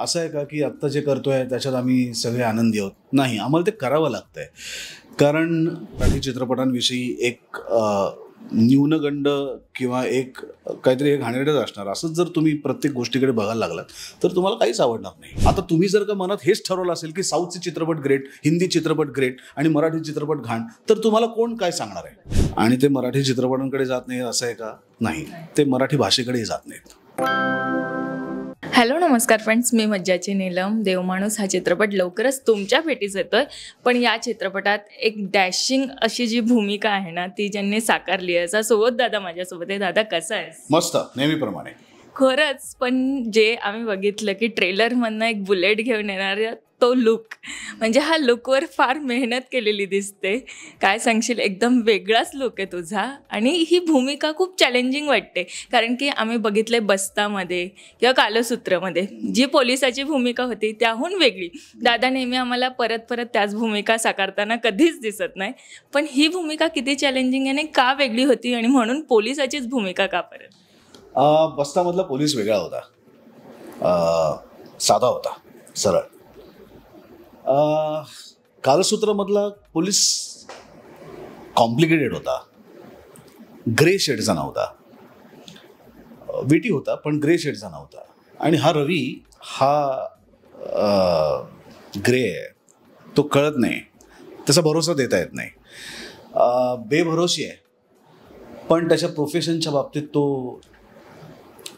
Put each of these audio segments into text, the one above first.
असं आहे का की आत्ता जे करतोय त्याच्यात आम्ही सगळे आनंदी आहोत? नाही, आम्हाला ते करावं लागतंय. कारण मराठी चित्रपटांविषयी एक न्यूनगंड किंवा एक काहीतरी एक घाणेरडंच असणार. असंच जर तुम्ही प्रत्येक गोष्टीकडे बघायला लागलात तर तुम्हाला काहीच आवडणार नाही. आता तुम्ही जर का मनात हेच ठरवलं असेल की साऊथचे चित्रपट ग्रेट, हिंदी चित्रपट ग्रेट आणि मराठी चित्रपट घाण, तर तुम्हाला कोण काय सांगणार आहे? आणि ते मराठी चित्रपटांकडे जात नाही असं आहे का? नाही, ते मराठी भाषेकडेही जात नाहीत. हॅलो नमस्कार फ्रेंड्स, मी मज्जाची नीलम. देवमाणूस हा चित्रपट लवकरच तुमच्या भेटीस येतोय. पण या चित्रपटात एक डॅशिंग अशी जी भूमिका आहे ना, ती ज्यांनी साकारली आहे, असा सोबत दादा माझ्यासोबत आहे. दादा कसा आहेस? मस्त, नेहमीप्रमाणे. खरंच, पण जे आम्ही बघितलं की ट्रेलरमधनं एक बुलेट घेऊन येणारा तो लुक, म्हणजे हा लुकवर फार मेहनत केलेली दिसते. काय सांगशील? एकदम वेगळाच लुक आहे तुझा. आणि ही भूमिका खूप चॅलेंजिंग वाटते, कारण की आम्ही बघितले बस्तामध्ये किंवा कालसूत्रमध्ये जी पोलिसाची भूमिका होती त्याहून वेगळी. दादा नेहमी आम्हाला परत परत त्याच भूमिका साकारताना कधीच दिसत नाही. पण ही भूमिका किती चॅलेंजिंग आणि का वेगळी होती, आणि म्हणून पोलिसाचीच भूमिका का परत? बस्तामधला पोलीस वेगळा होता, साधा होता, सरळ. कालसूत्रमधला पोलीस कॉम्प्लिकेटेड होता, ग्रे शेडचा नव्हता. विटी होता पण ग्रे शेडचा नव्हता. आणि हा रवी हा ग्रे आहे, तो कळत नाही, त्याचा भरोसा देता येत नाही, बेभरोशी आहे. पण त्याच्या प्रोफेशनच्या बाबतीत तो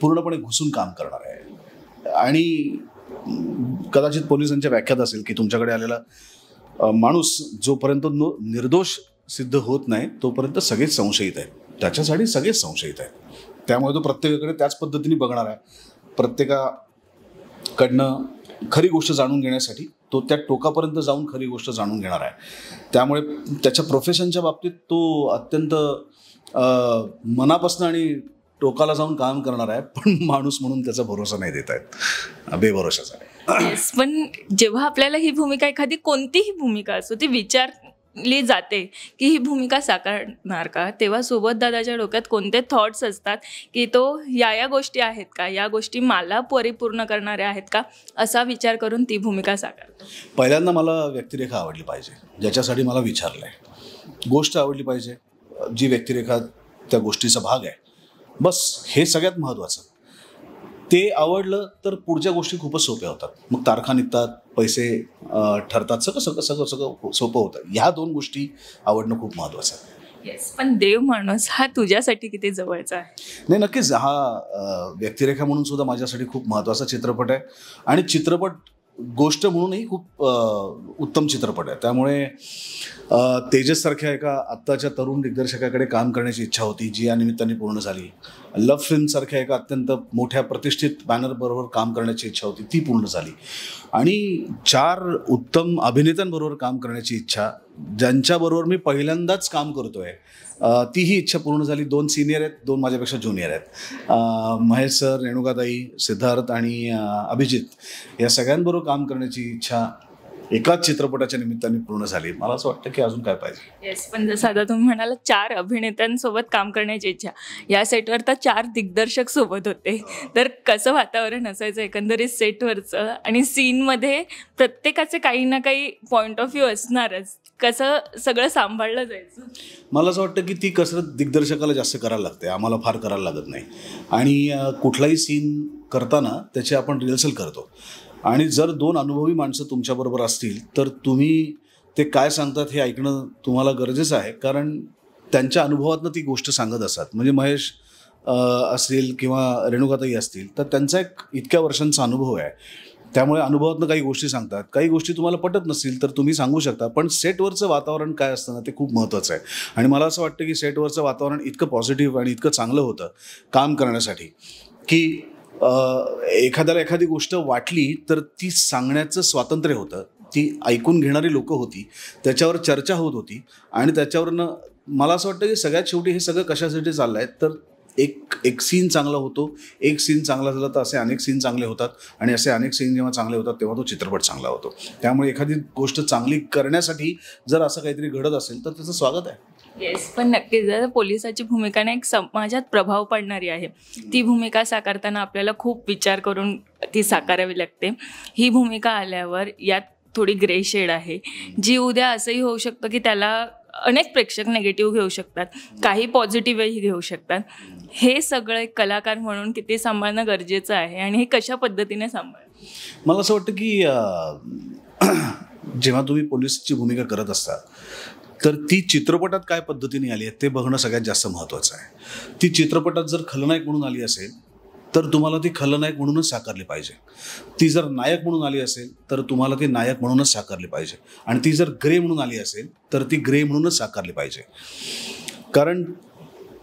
पूर्णपणे घुसून काम करणार आहे. आणि कदाचित पोलिसांच्या व्याख्यात असेल की तुमच्याकडे आलेला माणूस जोपर्यंत निर्दोष सिद्ध होत नाही तोपर्यंत सगळेच संशयित आहेत, त्याच्यासाठी सगळेच संशयित आहेत. त्यामुळे तो प्रत्येकाकडे त्याच पद्धतीने बघणार आहे. प्रत्येकाकडनं खरी गोष्ट जाणून घेण्यासाठी तो त्या टोकापर्यंत जाऊन खरी गोष्ट जाणून घेणार आहे. त्यामुळे त्याच्या प्रोफेशनच्या बाबतीत तो अत्यंत मनापासून आणि टोकाला जाऊन काम करणार आहे. पण माणूस म्हणून त्याचा भरोसा नाही देत आहेत, बेभरोशाचा आहे. पण जेव्हा आपल्याला ही भूमिका, एखादी कोणतीही भूमिका असो, ती विचारली जाते की ही भूमिका साकारणार का, तेव्हा सोबत दादाच्या डोक्यात कोणते थॉट्स असतात की तो या गोष्टी आहेत का, या गोष्टी मला परिपूर्ण करणाऱ्या आहेत का, असा विचार करून ती भूमिका साकारतो? पहिल्यांदा मला व्यक्तिरेखा आवडली पाहिजे, ज्याच्यासाठी मला विचारलं आहे. गोष्ट आवडली पाहिजे, जी व्यक्तिरेखा त्या गोष्टीचा भाग आहे, बस हे सगळ्यात महत्त्वाचं. ते आवडलं तर पुढच्या गोष्टी खूपच सोप्या होतात. मग तारखा निघतात, पैसे ठरतात, सगळं सोपं होतं. ह्या दोन गोष्टी आवडणं खूप महत्त्वाचं आहे. येस, पण देवमाणूस हा तुझ्यासाठी किती जवळचा आहे? नाही, नक्कीच हा व्यक्तिरेखा म्हणून सुद्धा माझ्यासाठी खूप महत्त्वाचा चित्रपट आहे. आणि चित्रपट गोष्ट म्हणूनही खूप उत्तम चित्रपट आहे. त्यामुळे तेजससारख्या एका आत्ताच्या तरुण दिग्दर्शकाकडे काम करण्याची इच्छा होती, जी या निमित्ताने पूर्ण झाली. लव्ह फिल्मसारख्या एका अत्यंत मोठ्या प्रतिष्ठित बॅनरबरोबर काम करण्याची इच्छा होती, ती पूर्ण झाली. आणि 4 उत्तम अभिनेत्यांबरोबर काम करण्याची इच्छा, ज्यांच्याबरोबर मी पहिल्यांदाच काम करतोय, तीही इच्छा पूर्ण झाली. 2 सिनियर आहेत, 2 माझ्यापेक्षा ज्युनियर आहेत. महेश सर, रेणुकाताई, सिद्धार्थ आणि अभिजित या सगळ्यांबरोबर काम करण्याची इच्छा एकाच चित्रपटाच्या निमित्ताने पूर्ण झाली. मला असं वाटतं की अजून काय पाहिजे. येस, पण जसं आता तुम्ही म्हणाला 4 अभिनेत्यांसोबत काम करण्याची इच्छा, या सेटवर तर 4 दिग्दर्शक सोबत होते. तर कसं वातावरण असायचं एकंदरीत सेटवरचं, आणि सीनमध्ये प्रत्येकाचे काही ना काही पॉईंट ऑफ व्ह्यू असणारच, कसं सगळं सांभाळलं जायचं? मला असं वाटतं की ती कसरत दिग्दर्शकाला जास्त करायला लागते, आम्हाला फार करायला लागत नाही. आणि कुठलाही सीन करताना त्याची आपण रिहर्सल करतो. आणि जर 2 अनुभवी माणसं तुमच्याबरोबर असतील तर तुम्ही ते काय सांगतात हे ऐकणं तुम्हाला गरजेचं आहे, कारण त्यांच्या अनुभवातनं ती गोष्ट सांगत असतात. म्हणजे महेश असतील किंवा रेणुकाताई असतील तर त्यांचा एक इतक्या वर्षांचा अनुभव आहे. त्यामुळे अनुभवातनं काही गोष्टी सांगतात. काही गोष्टी तुम्हाला पटत नसतील तर तुम्ही सांगू शकता, पण सेटवरचं वातावरण काय असतं ना, ते खूप महत्त्वाचं आहे. आणि मला असं वाटतं की सेटवरचं वातावरण इतकं पॉझिटिव्ह आणि इतकं चांगलं होतं काम करण्यासाठी की एखाद्याला एखादी गोष्ट वाटली तर ती सांगण्याचं स्वातंत्र्य होतं, ती ऐकून घेणारी लोकं होती, त्याच्यावर चर्चा होत होती. आणि त्याच्यावरनं मला असं वाटतं की सगळ्यात शेवटी हे सगळं कशासाठी चाललं आहे, तर एक सीन चांगला होतो, एक सीन चांगला झाला तर असे अनेक सीन चांगले होतात, आणि असे अनेक सीन जेव्हा चांगले होतात तेव्हा तो चित्रपट चांगला होतो. त्यामुळे एखादी गोष्ट चांगली करण्यासाठी जर असं काहीतरी घडत असेल तर त्याचं स्वागत आहे. येस, पण नक्कीच जर पोलिसाची भूमिका ना एक समाजात प्रभाव पडणारी आहे. ती भूमिका साकारताना आपल्याला खूप विचार करून ती साकारावी लागते. ही भूमिका आल्यावर यात थोडी ग्रे शेड आहे, जी उद्या असंही होऊ शकतं की त्याला अनेक प्रेक्षक नेगेटिव्ह घेऊ शकतात, काही पॉझिटिव्हही घेऊ शकतात. हे सगळं एक कलाकार म्हणून किती सांभाळणं गरजेचं आहे आणि हे कशा पद्धतीने सांभाळ. मला असं वाटतं की जेव्हा तुम्ही पोलिसची भूमिका करत असता तर ती चित्रपटात काय पद्धतीने आली आहे ते बघणं सगळ्यात जास्त महत्त्वाचं आहे. ती चित्रपटात जर खलनायक म्हणून आली असेल तर तुम्हाला ती खलनायक म्हणूनच साकारली पाहिजे. ती जर नायक म्हणून आली असेल तर तुम्हाला ती नायक म्हणूनच साकारली पाहिजे. आणि ती जर ग्रे म्हणून आली असेल तर ती ग्रे म्हणूनच साकारली पाहिजे. कारण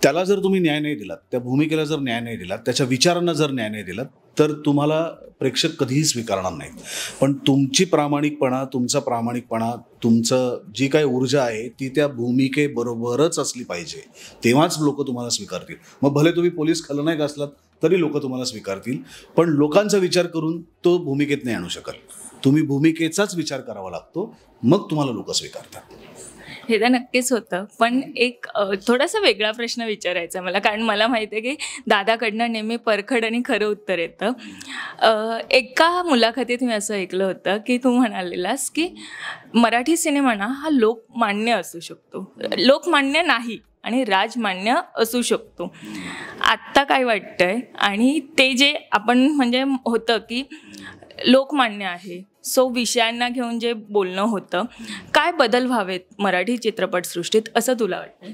त्याला जर तुम्ही न्याय नाही दिलात, त्या भूमिकेला जर न्याय नाही दिलात, त्याच्या विचारांना जर न्याय नाही दिलात तर तुम्हाला प्रेक्षक कधीही स्वीकारणार नाहीत. पण तुमची प्रामाणिकपणा, तुमचा प्रामाणिकपणा, तुमचं जी काही ऊर्जा आहे ती त्या भूमिकेबरोबरच असली पाहिजे. तेव्हाच लोक तुम्हाला स्वीकारतील. मग भले तुम्ही पोलीस खलनायक असलात तरी लोक तुम्हाला स्वीकारतील. पण लोकांचा विचार करून तो भूमिकेत नाही आणू शकत. तुम्ही भूमिकेचाच विचार करावा लागतो, मग तुम्हाला लोक स्वीकारतात. हे तर नक्कीच होतं. पण एक थोडासा वेगळा प्रश्न विचारायचा आहे मला, कारण मला माहिती आहे की दादाकडनं नेहमी परखड आणि खरं उत्तर येतं. एका मुलाखतीत मी असं ऐकलं होतं की तू म्हणालेलास की मराठी सिनेमा ना हा लोकमान्य असू शकतो, लोकमान्य नाही आणि राजमान्य असू शकतो. आत्ता काय वाटतंय, आणि ते जे आपण म्हणजे होतं की लोकमान्य आहे, सो विषयांना घेऊन जे बोलणं होतं, काय बदल व्हावेत मराठी चित्रपटसृष्टीत असं तुला वाटतं?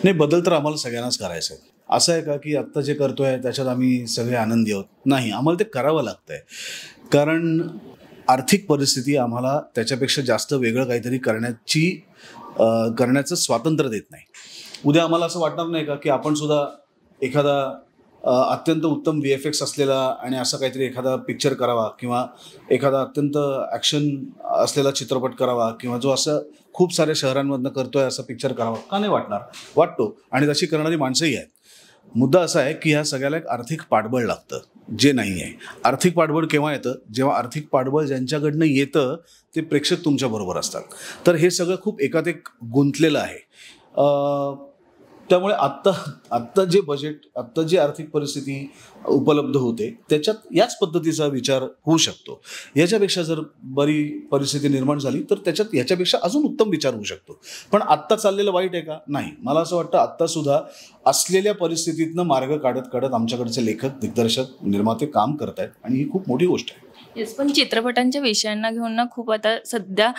नाही, बदल तर आम्हाला सगळ्यांनाच करायचं आहे. असं आहे का की आत्ता जे करतोय त्याच्यात आम्ही सगळे आनंदी आहोत? नाही, आम्हाला ते करावं लागतं आहे. कारण आर्थिक परिस्थिती आम्हाला त्याच्यापेक्षा जास्त वेगळं काहीतरी करण्याचं स्वातंत्र्य देत नाही. उद्या आम्हाला असं वाटणार नाही का की आपण सुद्धा एखादा अत्यंत उत्तम VFX असलेला आणि असं काहीतरी एखादा पिक्चर करावा, किंवा एखादा अत्यंत ॲक्शन असलेला चित्रपट करावा, किंवा जो असं खूप साऱ्या शहरांमधनं करतोय असं पिक्चर करावा? का नाही वाटणार? वाटतो, आणि तशी करणारी माणसंही आहेत. मुद्दा असा आहे की ह्या सगळ्याला एक आर्थिक पाठबळ लागतं, जे नाही आहे. आर्थिक पाठबळ केव्हा येतं? जेव्हा आर्थिक पाठबळ ज्यांच्याकडनं येतं ते प्रेक्षक तुमच्याबरोबर असतात. तर हे सगळं खूप एकात एक गुंतलेलं आहे. त्यामुळे आत्ता जे बजेट, आत्ता जी आर्थिक परिस्थिती उपलब्ध होते त्याच्यात याच पद्धतीचा विचार होऊ शकतो. याच्यापेक्षा जर बरी परिस्थिती निर्माण झाली तर त्याच्यात याच्यापेक्षा अजून उत्तम विचार होऊ शकतो. पण आत्ता चाललेलं वाईट आहे का? नाही. मला असं वाटतं आत्तासुद्धा असलेल्या परिस्थितीतनं मार्ग काढत आमच्याकडचे लेखक, दिग्दर्शक, निर्माते काम करत आहेत, आणि ही खूप मोठी गोष्ट आहे. येस, पण चित्रपटांच्या विषयांना घेऊन ना खूप आता सध्या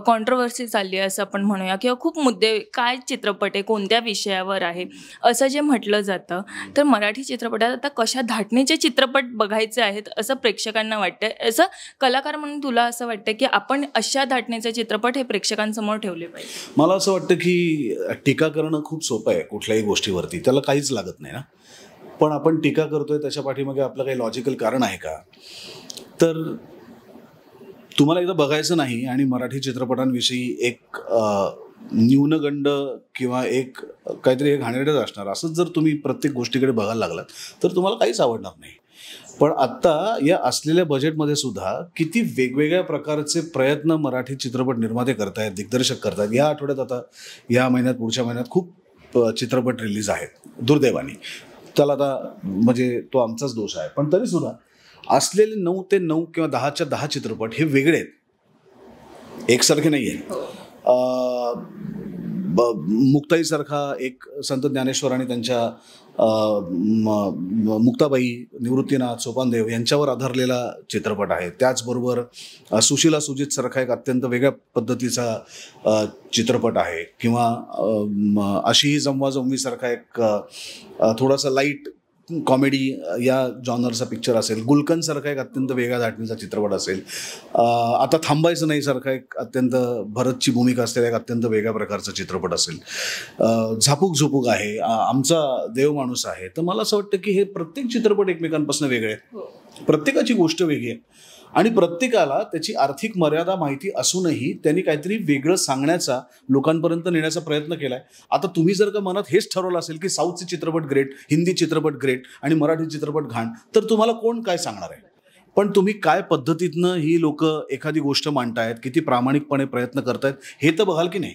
कॉन्ट्रोवर्सी चालली आहे असं आपण म्हणूया, किंवा खूप मुद्दे, काय चित्रपट आहे, कोणत्या विषयावर आहे, असं जे म्हटलं जातं. तर मराठी चित्रपटात आता कशा धाटणीचे चित्रपट बघायचे आहेत असं प्रेक्षकांना वाटतं. असं कलाकार म्हणून तुला असं वाटतं की आपण अशा धाटणीचे चित्रपट हे प्रेक्षकांसमोर ठेवले पाहिजे? मला असं वाटतं की टीका करणं खूप सोपं आहे कुठल्याही गोष्टीवरती, त्याला काहीच लागत नाही ना. पण आपण टीका करतोय त्याच्या पाठीमागे आपलं काही लॉजिकल कारण आहे का? तर तुम्हाला एकदा बघायचं नाही आणि मराठी चित्रपटांविषयी एक न्यूनगंड किंवा एक काहीतरी एक घाणेरडंच असणार असंच जर तुम्ही प्रत्येक गोष्टीकडे बघायला लागलात तर तुम्हाला काहीच आवडणार नाही. पण आत्ता या असलेल्या बजेटमध्ये सुद्धा किती वेगवेगळ्या प्रकारचे प्रयत्न मराठी चित्रपट निर्माते करतायत, दिग्दर्शक करतायत. या आठवड्यात, आता या महिन्यात, पुढच्या महिन्यात खूप चित्रपट रिलीज आहेत दुर्दैवाने. त्याला आता म्हणजे तो आमचाच दोष आहे, पण तरीसुद्धा असलेले 9 ते 9 किंवा 10च्या 10 चित्रपट हे वेगळे आहेत, एकसारखे नाही आहेत. मुक्ताईसारखा एक संत ज्ञानेश्वर आणि त्यांच्या मुक्ताबाई, निवृत्तीनाथ, सोपानदेव यांच्यावर आधारलेला चित्रपट आहे. त्याचबरोबर सुशीला सुजित सारखा एक अत्यंत वेगळ्या पद्धतीचा चित्रपट आहे. किंवा अशीही जमवाजमवी सारखा एक थोडासा लाईट कॉमेडी या जॉनरचा पिक्चर असेल. गुलकंदसारखा एक अत्यंत वेगळ्या धाटणीचा चित्रपट असेल. आता थांबायचं नाही सारखा एक अत्यंत भरतची भूमिका असलेला एक अत्यंत वेगळ्या प्रकारचा चित्रपट असेल. झापूक झुपूक आहे, आमचा देव माणूस आहे. तर मला असं वाटतं की हे प्रत्येक चित्रपट एकमेकांपासून वेगळे आहेत, प्रत्येकाची गोष्ट वेगळी आहे, आणि प्रत्येकाला त्याची आर्थिक मर्यादा माहिती असूनही त्यांनी काहीतरी वेगळं सांगण्याचा, लोकांपर्यंत नेण्याचा प्रयत्न केला आहे. आता तुम्ही जर का मनात हेच ठरवलं असेल की साऊथचे चित्रपट ग्रेट, हिंदी चित्रपट ग्रेट आणि मराठी चित्रपट घाण, तर तुम्हाला कोण काय सांगणार आहे? पण तुम्ही काय पद्धतीतनं ही लोक एखादी गोष्ट मांडतायत, किती प्रामाणिकपणे प्रयत्न करतायत हे तर बघाल की नाही.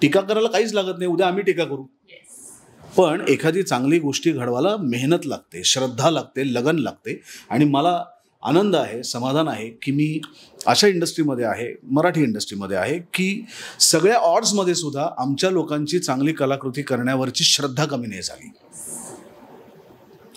टीका करायला काहीच लागत नाही, उद्या आम्ही टीका करू. पण एखादी चांगली गोष्टी घडवायला मेहनत लागते, श्रद्धा लागते, लगन लागते. आणि मला आनंद आहे, समाधान आहे की मी अशा इंडस्ट्रीमध्ये आहे, मराठी इंडस्ट्रीमध्ये आहे, की सगळ्या ऑड्समध्ये सुद्धा आमच्या लोकांची चांगली कलाकृती करण्यावरची श्रद्धा कमी नाही झाली.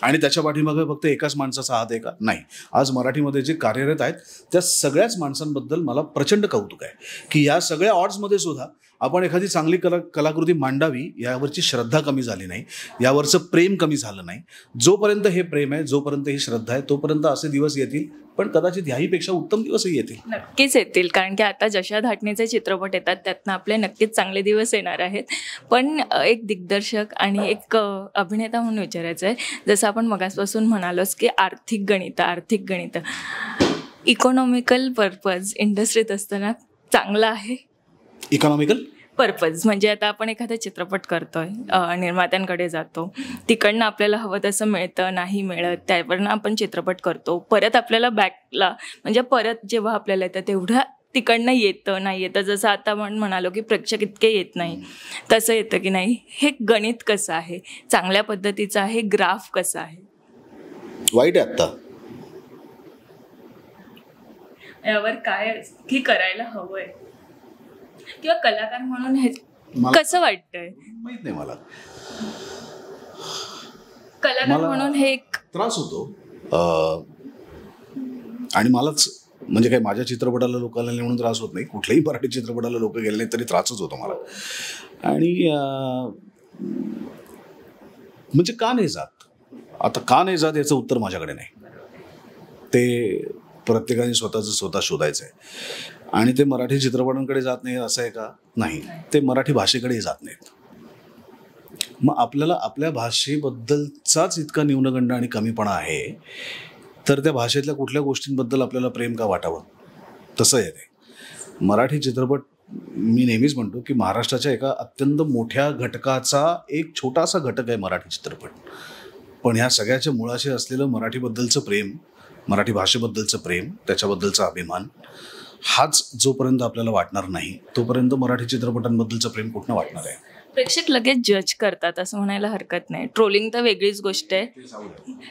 आणि त्याच्या पाठीमागे फक्त एकाच माणसाचा हात आहे का? नाही. आज मराठीमध्ये जे कार्यरत आहेत त्या सगळ्याच माणसांबद्दल मला प्रचंड कौतुक आहे की या सगळ्या ऑड्समध्ये सुद्धा आपण एखादी चांगली कलाकृती मांडावी यावरची श्रद्धा कमी झाली नाही, यावरचं प्रेम कमी झालं नाही. जोपर्यंत हे प्रेम आहे, जोपर्यंत ही श्रद्धा आहे, तोपर्यंत असे दिवस येतील, पण कदाचित ह्याहीपेक्षा उत्तम दिवसही येतील. नक्कीच येतील, कारण की आता जशा धाटणीचे चित्रपट येतात त्यातनं आपले नक्कीच चांगले दिवस येणार आहेत. पण एक दिग्दर्शक आणि एक अभिनेता म्हणून विचारायचं आहे, जसं आपण मगासपासून म्हणालोच की आर्थिक गणित इकॉनॉमिकल पर्पज इंडस्ट्रीत असताना चांगला आहे. इकॉनॉमिकल पर्पज म्हणजे आता आपण एखादा चित्रपट करतोय, निर्मात्यांकडे जातो, तिकडनं आपल्याला हवं तसं मिळतं, नाही मिळत, त्यावरनं आपण चित्रपट करतो, परत आपल्याला बॅकला म्हणजे परत जेव्हा आपल्याला येतं तेवढं तिकडनं येतं नाही येतं. जसं आता आपण म्हणालो की प्रेक्षक इतके येत नाही, तसं येतं की नाही, हे गणित कसं आहे, चांगल्या पद्धतीचं आहे, ग्राफ कसा आहे, वाईट आहे आत्ता. यावर काय की करायला हवंय किंवा कलाकार म्हणून हे कसं वाटतंय? माहित नाही मला. कलाकार म्हणून हे एक त्रास होतो. आणि मलाच म्हणजे काय माझ्या चित्रपटाला लोक आले म्हणून त्रास होत नाही, कुठल्याही मराठी चित्रपटाला लोक गेले नाही तरी त्रासच होतो मला. आणि म्हणजे का नाही जात, आता का नाही जात याचं उत्तर माझ्याकडे नाही. ते प्रत्येकाने स्वतः शोधायचं आहे. आणि ते मराठी चित्रपटांकडे जात नाही असं आहे का? नाही, ते मराठी भाषेकडेही जात नाहीत. मग आपल्याला आपल्या भाषेबद्दलचाच इतका न्यूनगंड आणि कमीपणा आहे, तर त्या भाषेतल्या कुठल्या गोष्टींबद्दल आपल्याला प्रेम का वाटावं? तसं आहे ते. मराठी चित्रपट मी नेहमीच म्हणतो की महाराष्ट्राच्या एका अत्यंत मोठ्या घटकाचा एक छोटासा घटक आहे मराठी चित्रपट. पण ह्या सगळ्याच्या मुळाशी असलेलं मराठीबद्दलचं प्रेम, मराठी भाषेबद्दलचं प्रेम, त्याच्याबद्दलचा अभिमान, हाच जोपर्यंत आपल्याला वाटणार नाही तोपर्यंत मराठी चित्रपटांबद्दलचं प्रेम कुठनं वाटणार आहे? प्रेक्षक लगेच जज करतात असं म्हणायला हरकत नाही. ट्रोलिंग तर वेगळीच गोष्ट आहे.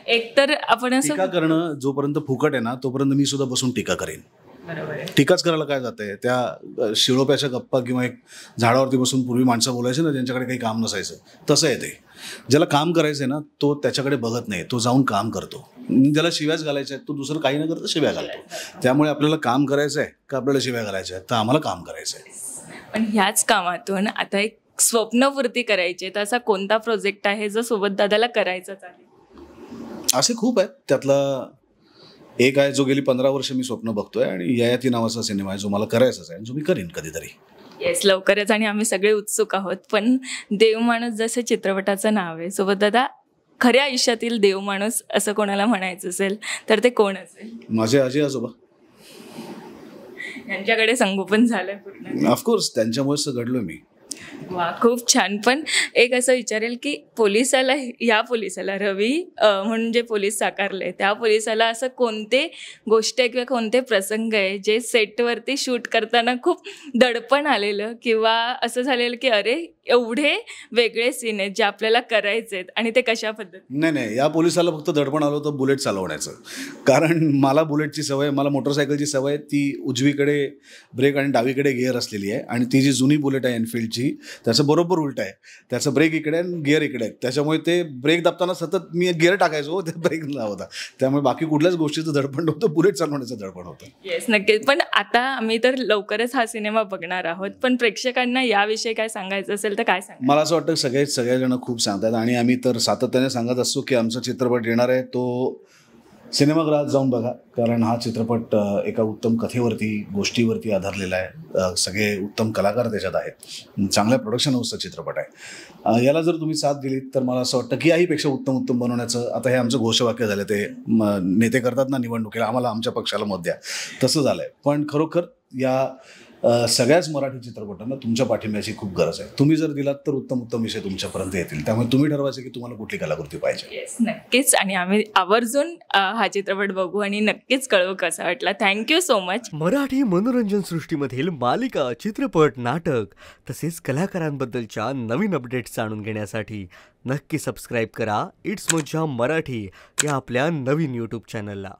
एकतर आपण असं टीका करणं जोपर्यंत फुकट आहे ना तोपर्यंत मी सुद्धा बसून टीका करेन. बरोबर आहे. टीकाच करायला काय जातंय? त्या शिळोप्याच्या गप्पा किंवा एक झाडावरती बसून पूर्वी माणसं बोलायचे ना ज्यांच्याकडे काही काम नसायचं, तसं आहे ते. ज्याला काम करायचंय ना तो त्याच्याकडे बघत नाही, तो जाऊन काम करतो. ज्याला शिव्याच घालायच्या आहेत तो दुसरं काही न करता शिव्या घालतो. त्यामुळे आपल्याला काम करायचं आहे का आपल्याला शिव्या घालायच्या आहेत? तर आम्हाला काम करायचं आहे. पण ह्याच कामातून आता एक स्वप्नपूर्ती करायची, तर असा कोणता प्रोजेक्ट आहे जो सोबत दादाला करायचाच आहे? असे खूप आहेत. त्यातला एक आहे जो गेली 15 वर्ष मी स्वप्न बघतोय आणि ययाती नावाचा सिनेमा आहे जो मला करायचाच आहे, जो मी करीन कधीतरी. येस, लवकरच. आणि आम्ही सगळे उत्सुक आहोत. पण देव माणूस जसं चित्रपटाचं नाव आहे, सोबत दादा खऱ्या आयुष्यातील देव माणूस असं कोणाला म्हणायचं असेल तर ते कोण असेल? माझे आजी आजोबा. यांच्याकडे संगोपन झालंय पूर्ण. ऑफकोर्स त्यांच्यामुळेच घडलोय मी. वा, खूप छान. पण एक असं विचारेल की या पोलिसाला रवी म्हणून जे पोलीस साकारले त्या पोलिसाला असं कोणते गोष्ट आहे किंवा कोणते प्रसंग आहे जे सेटवरती शूट करताना खूप दडपण आलेलं किंवा असं झालेलं की अरे एवढे वेगळे सीन आहेत जे आपल्याला करायचे आहेत आणि ते कशा पद्धतीने? नाही, या पोलिसाला फक्त दडपण आलं होतं बुलेट चालवण्याचं. कारण मला बुलेटची सवय, मला मोटरसायकलची सवय, ती उजवीकडे ब्रेक आणि डावीकडे गिअर असलेली आहे. आणि ती जी जुनी बुलेट आहे एनफिल्डची त्याचं बरोबर उलट आहे. त्याचं ब्रेक इकडे आणि गिअर इकडे आहे. त्याच्यामुळे ते ब्रेक दाबताना सतत मी गिअर टाकायचो, ते ब्रेक लावता. त्यामुळे बाकी कुठल्याच गोष्टीचं दडपण नव्हतं, बुलेट चालवण्याचं दडपण होतं. येस, नक्कीच. पण आता आम्ही तर लवकरच हा सिनेमा बघणार आहोत, पण प्रेक्षकांना याविषयी काय सांगायचं असेल तर काय सांगा? मला असं वाटतं सगळेजण खूप सांगतात आणि आम्ही तर सातत्याने सांगत असतो की आमचा चित्रपट येणार आहे तो सिनेमागृहात जाऊन बघा. कारण हा चित्रपट एका उत्तम कथेवरती, गोष्टीवरती आधारलेला आहे. सगळे उत्तम कलाकार त्याच्यात आहेत. चांगल्या प्रोडक्शन हाऊसचा चित्रपट आहे. याला जर तुम्ही साथ दिलीत तर मला असं वाटतं की याहीपेक्षा उत्तम बनवण्याचं, आता हे आमचं घोषवाक्य झालं, ते नेते करतात ना निवडणुकीला, आम्हाला आमच्या पक्षाला मत द्या, तसं झालं आहे. पण खरोखर या सगळ्याच मराठी चित्रपटांना तुमच्या पाठिंब्याची खूप गरज आहे. तुम्ही जर दिलात तर उत्तम उत्तम विषय तुमच्यापर्यंत येतील. त्यामुळे तुम्ही ठरवायचं की तुम्हाला कुठली कलाकृती पाहिजे. येस, नक्कीच. आणि आम्ही आवर्जून हा चित्रपट बघू आणि नक्कीच कळवू कसा वाटला. Thank you so much. मराठी मनोरंजन सृष्टीमधील मालिका, चित्रपट, नाटक तसेच कलाकारांबद्दलच्या नवीन अपडेट्स जाणून घेण्यासाठी नक्की सबस्क्राईब करा इट्स मज्जा मराठी या आपल्या नवीन यूट्यूब चॅनलला.